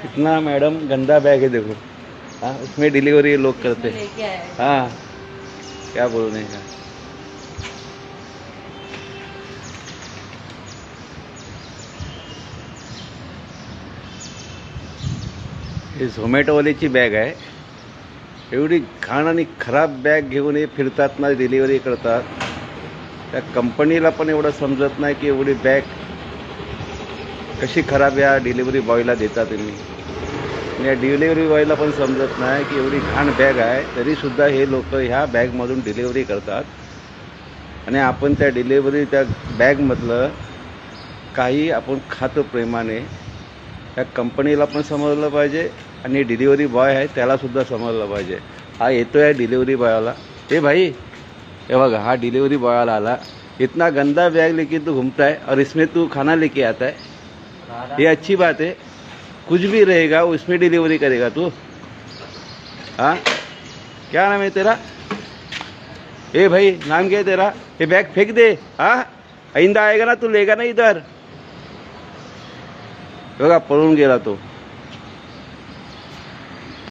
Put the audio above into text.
कितना मैडम गंदा बैग है देखो। हाँ, उसमें डिलीवरी लोग करते हैं। लेके आया है। हाँ, क्या बोलने का। हे झोमॅटोवाल्याची बॅग आहे। एवढी घाण आणि खराब बॅग घेऊन हे फिरतात ना, डिलिव्हरी करतात। त्या कंपनीला पण एवढं समजत नाही की एवढी बॅग कशी खराब या डिलिव्हरी बॉयला देता तुम्ही। आणि या डिलिव्हरी बॉयला पण समजत नाही की एवढी घाण बॅग आहे, तरीसुद्धा हे लोक ह्या बॅगमधून डिलिव्हरी करतात। आणि आपण त्या डिलिव्हरी त्या बॅगमधलं काही आपण खातो प्रेमाने। त्या कंपनीला पण समजलं पाहिजे आणि डिलिव्हरी बॉय आहे त्यालासुद्धा समजलं पाहिजे। हा येतो आहे डिलिव्हरी बॉयला, ए भाई ये बघा, हा डिलीवरी बॉय आला। इतना गंदा बैग लेके तू घूमता है और इसमें तू खाना लेके आता है, ये अच्छी बात है। कुछ भी रहेगा उसमें डिलीवरी करेगा तू। हाँ, क्या नाम है तेरा? ए भाई, नाम क्या है तेरा? ये बैग फेंक दे। हाँ, आइंदा आएगा ना तू लेगा ना इधर। बघा पळून गेला तो।